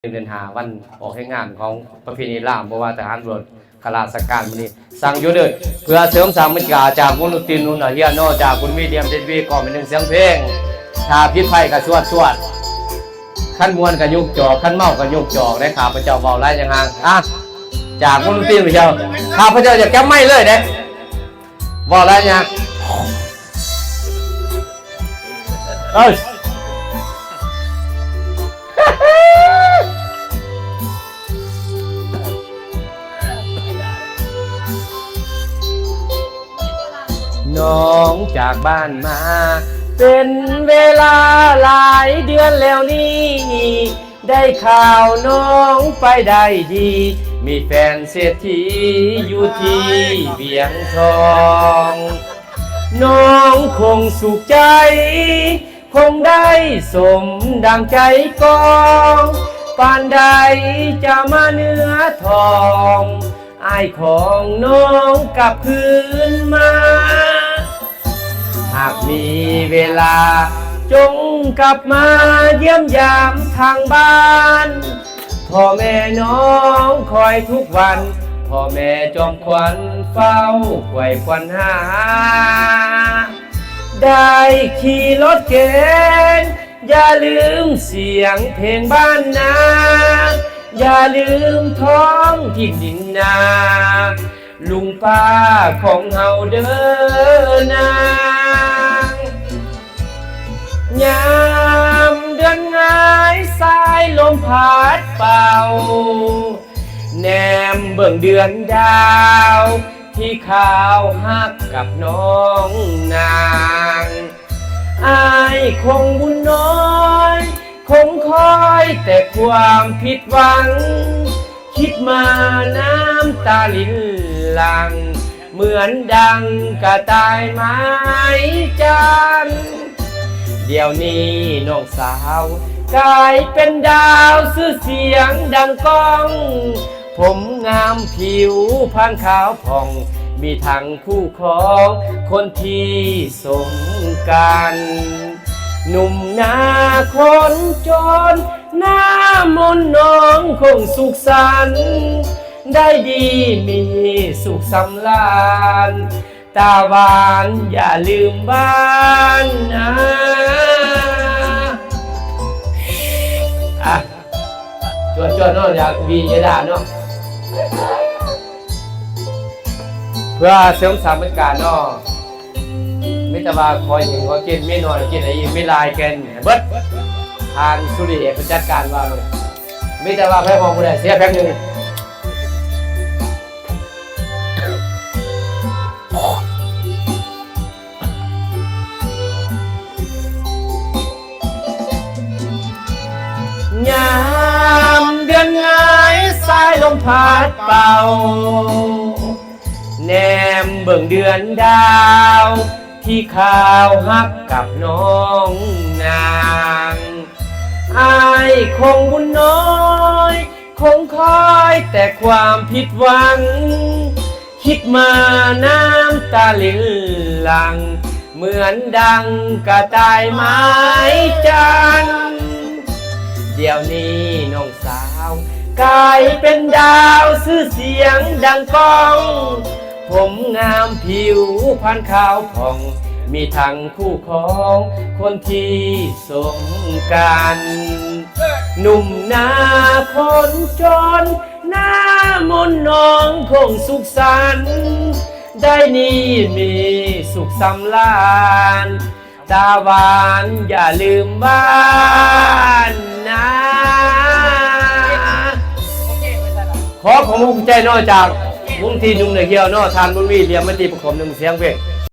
เดือนหาวันออกให้งานของประเพณีล่ามเพราะว่าทหารตำรวจข้าราชการวันนี้สั่งอยู่เด้อเพื่อเสริมสร้างบรรยากาศจากวงดนตรีนุ่นเฮียโนจากคุณมีเดียมเดนวีก่อนเป็นหนึ่งเสียงเพลงชาพิษไผ่กับสวดขั้นมวนกับยุกจอกขั้นเมากับยุกจอกได้ข้าพเจ้าเบาไล่ยังห่างจากวงดนตรีนุ่นเฮียข้าพเจ้าจะแก้ไม่เลยเด้เบาไล่ยังน้องจากบ้านมาเป็นเวลาหลายเดือนแล้วนี่ได้ข่าวน้องไปได้ดีมีแฟนเศรษฐีอยู่ที่เวียงทองน้องคงสุขใจคงได้สมดังใจกองปานใดจะมาเนื้อทองอ้ายของน้องกลับคืนมาหากมีเวลาจงกลับมาเยี่ยมยามทางบ้านพ่อแม่น้องคอยทุกวันพ่อแม่จอมขวัญเฝ้าไขว่ควันหาได้ขี่รถเก๋งอย่าลืมเสียงเพลงบ้านนาอย่าลืมท้องที่ดินนาลุงป้าของเฮาเด้อนางยามเดือนง่ายสายลมพัดเป่าแนมเบิ่งเดือนดาวที่ข่าวฮักกับน้องนางอ้ายคงบุญน้อยคงคอยแต่ความผิดหวังคิดมาน้ำตาลินหลังเหมือนดังกระต่ายไม้จันเดี๋ยวนี้น้องสาวกลายเป็นดาวชื่อเสียงดังก้องผมงามผิวพรรณขาวผ่องมีทั้งคู่ของคนที่สมกันหนุ่มนาคนจนหน้ามนน้องคงสุขสันต์ได้ดีมีสุขสำราญตาหวานอย่าลืมบ้านนะจวนเนาะอยากวีจะด่าเนาะเพื่อเสริมสร้างบรรยากาศเนาะไม่แต่ว่าคอยเห็นว่ากินไม่นอนกินอะไรไม่ลายกันเบิดทางสุริเอกจัดการว่าเลยไม่แต่ว่าแพ้มองผู้ใดเสียแพ็คหนึ่งยามเดือนง่ายสายลมพัดเป่าแนมเบิ่งเดือนดาวที่ข่าวฮักกับน้องนางอ้ายคงบุญน้อยคงคอยแต่ความผิดหวังคิดมาน้ำตาลินหลังเหมือนดังกระต่ายไม้จันเดี๋ยวนี้น้องสาวกลายเป็นดาวชื่อเสียงดังก้องผมงามผิวพรรณขาวผ่องมีทั้งคู่ของคนที่สมกันหนุ่มนาคนจนหน้ามนน้องคงสุขสันต์ได้นี่มีสุขสำราญตาหวานอย่าลืมบ้านนะขอของมุกใจนอกจากวงที่นุ่งเหนือเกี่ยวนอกทานบุญมีเรียมมันดีประคมหนึ่งเสียงเพลง